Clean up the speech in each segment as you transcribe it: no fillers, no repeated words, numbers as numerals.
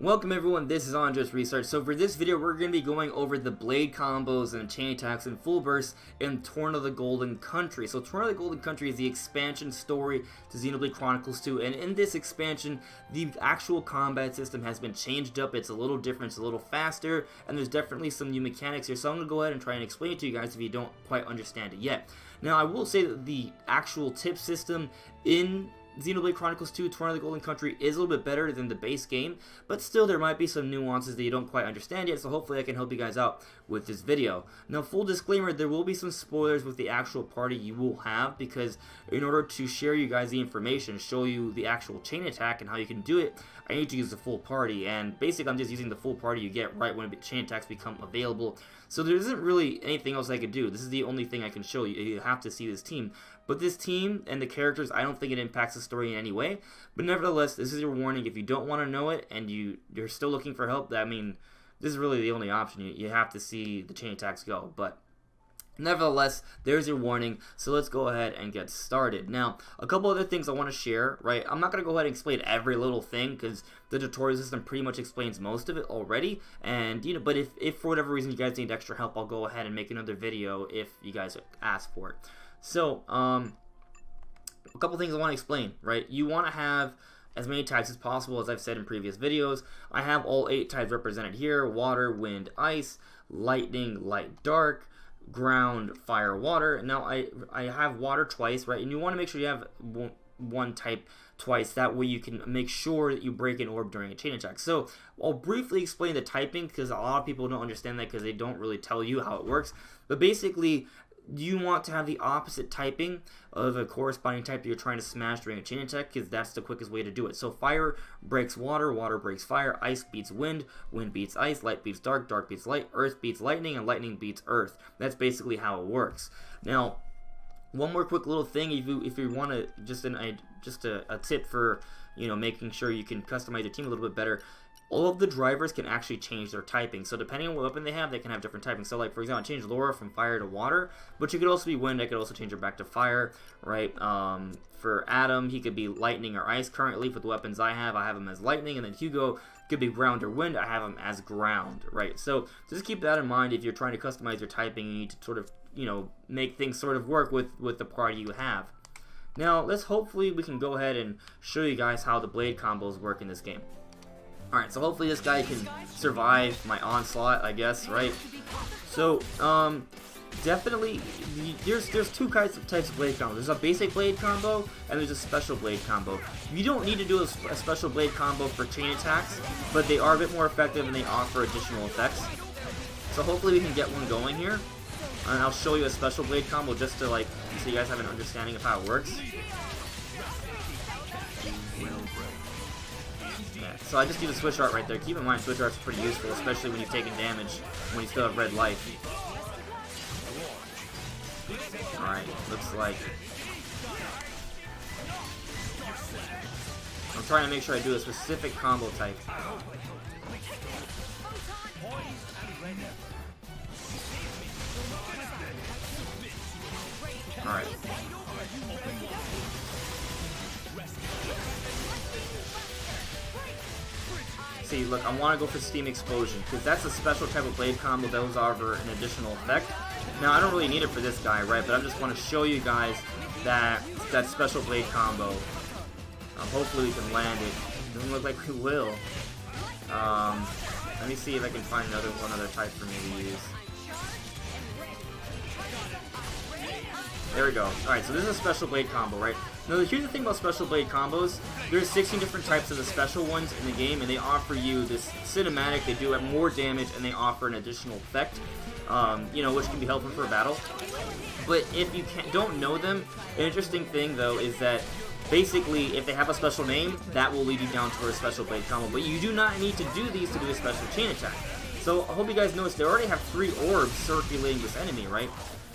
Welcome everyone, this is On Just Research. So for this video, we're going to be going over the blade combos and chain attacks and full bursts in Torna The Golden Country. So Torna The Golden Country is the expansion story to Xenoblade Chronicles 2, and in this expansion, the actual combat system has been changed up. It's a little different, it's a little faster, and there's definitely some new mechanics here. So I'm going to go ahead and try and explain it to you guys if you don't quite understand it yet. Now I will say that the actual tip system in Xenoblade Chronicles 2 Torna The Golden Country is a little bit better than the base game, but still there might be some nuances that you don't quite understand yet, so hopefully I can help you guys out with this video. Now, full disclaimer, there will be some spoilers with the actual party you will have, because in order to share you guys the information, show you the actual chain attack and how you can do it, I need to use the full party, and basically I'm just using the full party you get right when chain attacks become available. So there isn't really anything else I could do. This is the only thing I can show you. You have to see this team. But this team and the characters, I don't think it impacts the story in any way. But nevertheless, this is your warning. If you don't want to know it and you're still looking for help, I mean, this is really the only option. You have to see the chain attacks go. But nevertheless, there's your warning, so let's go ahead and get started. Now, a couple other things I want to share, right? I'm not going to go ahead and explain every little thing, because the tutorial system pretty much explains most of it already, and, but if for whatever reason you guys need extra help, I'll go ahead and make another video if you guys ask for it. So, a couple things I want to explain, right? You want to have as many types as possible, as I've said in previous videos. I have all 8 types represented here: water, wind, ice, lightning, light, dark, ground, fire, water. Now I have water twice, right? And you want to make sure you have one type twice. That way you can make sure that you break an orb during a chain attack. So I'll briefly explain the typing, because a lot of people don't understand that because they don't really tell you how it works. But basically, you want to have the opposite typing of a corresponding type that you're trying to smash during a chain attack, because that's the quickest way to do it. So fire breaks water, water breaks fire, ice beats wind, wind beats ice, light beats dark, dark beats light, earth beats lightning, and lightning beats earth. That's basically how it works. Now, one more quick little thing, if you want to, just a tip for making sure you can customize your team a little bit better. All of the drivers can actually change their typing. So depending on what weapon they have, they can have different typing. So like, for example, I changed Laura from fire to water, but you could also be wind. I could also change her back to fire, right? For Adam, he could be lightning or ice. Currently, for the weapons I have him as lightning, and then Hugo could be ground or wind. I have him as ground, right? So just keep that in mind if you're trying to customize your typing. You need to sort of, make things sort of work with the party you have. Now, hopefully we can go ahead and show you guys how the blade combos work in this game. Alright, so hopefully this guy can survive my onslaught, I guess, right? So, definitely, there's two types of blade combo. There's a basic blade combo, and there's a special blade combo. You don't need to do a special blade combo for chain attacks, but they are a bit more effective and they offer additional effects. So hopefully we can get one going here. And I'll show you a special blade combo just to, so you guys have an understanding of how it works. So I just do the switch art right there. Keep in mind, switch art's pretty useful, especially when you've taken damage, when you still have red life. Alright, looks like I'm trying to make sure I do a specific combo type. Alright. See, look, I want to go for Steam Explosion, because that's a special type of blade combo that will offer an additional effect. Now, I don't really need it for this guy, right, but I just want to show you guys that special blade combo. Hopefully we can land it. Doesn't look like we will. Let me see if I can find one other type for me to use. There we go. Alright, so this is a special blade combo, right? Now, here's the thing about special blade combos. There's 16 different types of the special ones in the game, and they offer you this cinematic. They do have more damage, and they offer an additional effect, which can be helpful for a battle. But if you don't know them, an interesting thing, though, is that basically, if they have a special name, that will lead you down to a special blade combo. But you do not need to do these to do a special chain attack. So I hope you guys noticed they already have 3 orbs circulating this enemy, right?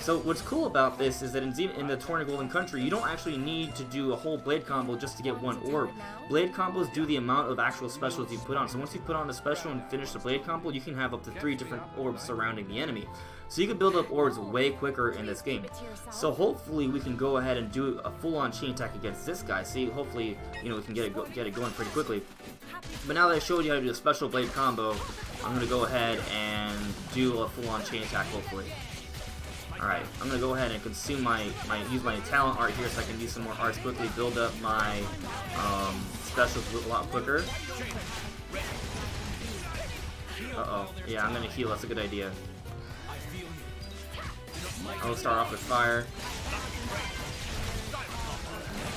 So what's cool about this is that in the Torna Golden Country, you don't actually need to do a whole blade combo just to get one orb. Blade combos do the amount of actual specials you put on. So once you put on a special and finish the blade combo, you can have up to 3 different orbs surrounding the enemy. So you can build up orbs way quicker in this game. So hopefully we can go ahead and do a full-on chain attack against this guy. See, hopefully, you know, we can get it going pretty quickly. But now that I showed you how to do a special blade combo, I'm going to go ahead and do a full-on chain attack, hopefully. Alright, I'm going to go ahead and consume use my talent art here so I can use some more arts quickly, build up my specials a lot quicker. Uh-oh. Yeah, I'm going to heal. That's a good idea. I'll start off with fire.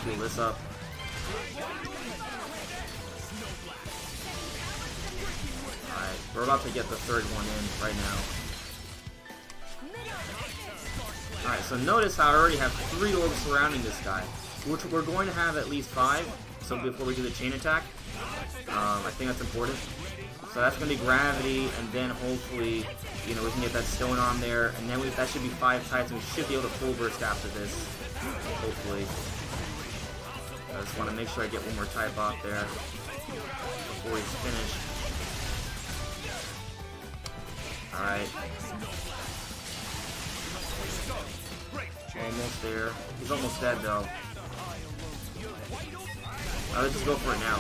Heal this up. Alright, we're about to get the third one in right now. Alright, so notice how I already have 3 orbs surrounding this guy, which we're going to have at least 5, so before we do the chain attack. I think that's important. So that's going to be gravity, and then hopefully, you know, we can get that stone on there, and then that should be 5 types, and we should be able to full burst after this, hopefully. I just want to make sure I get one more type off there before he's finished. Alright. Almost there. He's almost dead though. Let's just go for it now.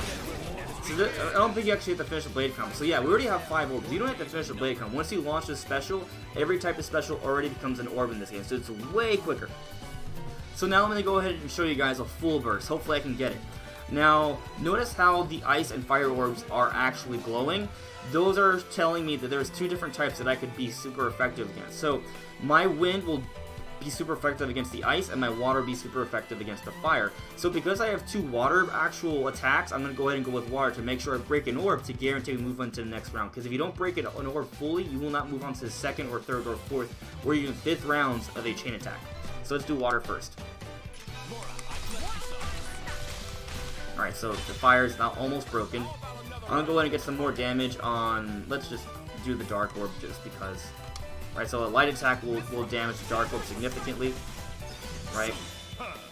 So I don't think you actually have to finish the blade combo. So yeah, we already have 5 orbs. You don't have to finish the blade combo. Once you launch this special, every type of special already becomes an orb in this game. So it's way quicker. So now I'm going to go ahead and show you guys a full burst. Hopefully I can get it. Now, notice how the ice and fire orbs are actually glowing. Those are telling me that there's 2 different types that I could be super effective against. So my wind will be super effective against the ice, and my water be super effective against the fire. So because I have 2 water actual attacks, I'm going to go ahead and go with water to make sure I break an orb to guarantee we move on to the next round. Because if you don't break an orb fully, you will not move on to the 2nd or 3rd or 4th or even 5th rounds of a chain attack. So let's do water first. Alright, so the fire is now almost broken. I'm going to go ahead and get some more damage on, let's just do the dark orb just because. Right, so a light attack will damage the dark orb significantly. Right.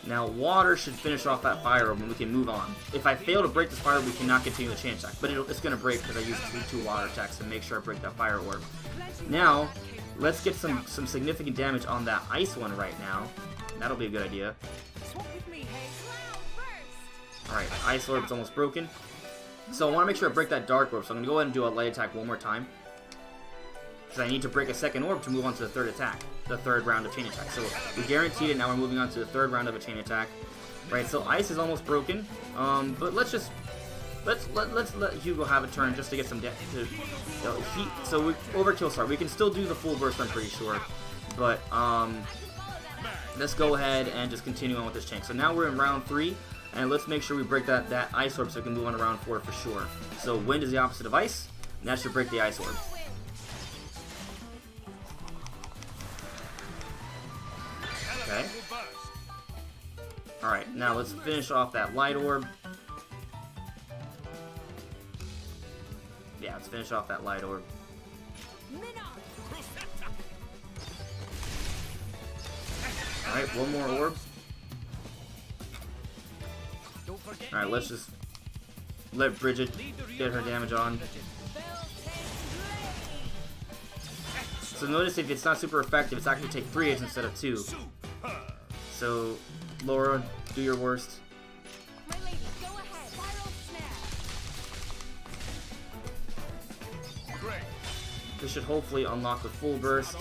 Now water should finish off that fire orb and we can move on. If I fail to break this fire orb, we cannot continue the chain attack. But it's going to break because I used 2 water attacks to make sure I break that fire orb. Now, let's get some significant damage on that ice one right now. That'll be a good idea. Alright, ice orb's almost broken. So I want to make sure I break that dark orb. So I'm going to go ahead and do a light attack one more time. Because I need to break a 2nd orb to move on to the 3rd attack, the 3rd round of chain attack. So we guaranteed it. Now we're moving on to the 3rd round of a chain attack. Right. So ice is almost broken. But let's let Hugo have a turn just to get some heat. So we overkill start. We can still do the full burst. I'm pretty sure. But let's go ahead and just continue on with this chain. So now we're in round 3. And let's make sure we break that ice orb so we can move on to round 4 for sure. So wind is the opposite of ice, and that should break the ice orb. Okay. Alright, now let's finish off that light orb. Yeah, let's finish off that light orb. Alright, one more orb. Alright, let's just let Bridget get her damage on. So notice if it's not super effective, it's actually take 3 hits instead of 2. So, Laura, do your worst. This should hopefully unlock the full burst.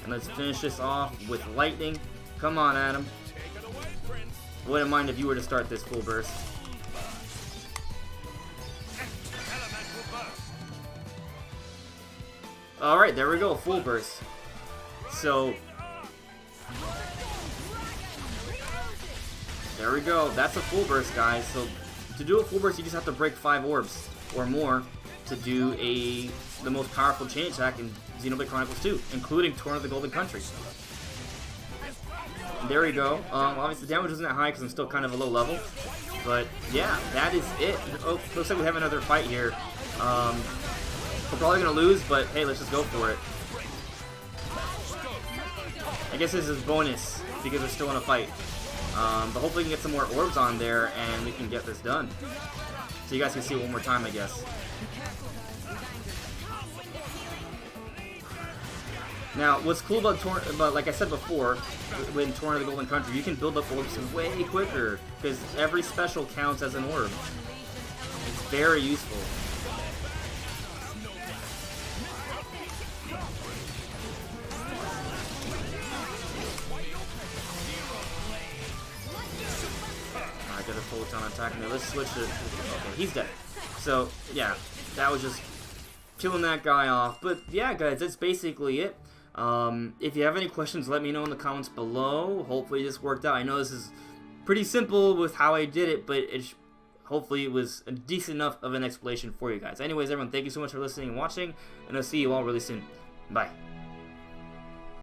And let's finish this off with lightning. Come on, Adam. I wouldn't mind if you were to start this full burst. Alright, there we go, full burst. So, there we go, that's a full burst, guys. So, to do a full burst, you just have to break 5 orbs or more to do the most powerful chain attack in Xenoblade Chronicles 2, including Torna The Golden Country. There we go. Obviously the damage isn't that high because I'm still kind of a low level. But yeah, that is it. Oh, looks like we have another fight here. We're probably going to lose, but hey, let's just go for it. I guess this is bonus because we're still in a fight. But hopefully we can get some more orbs on there and we can get this done. So you guys can see it one more time, I guess. Now, what's cool about like I said before, when Torna The Golden Country, you can build up orbs way quicker, because every special counts as an orb. It's very useful. I get a full ton attack. Now let's switch to... Okay, he's dead. So, yeah, that was just killing that guy off. But, yeah, guys, that's basically it. If you have any questions, let me know in the comments below. Hopefully this worked out. I know this is pretty simple with how I did it, but hopefully it was a decent enough of an explanation for you guys. Anyways, everyone, thank you so much for listening and watching, and I'll see you all really soon. Bye.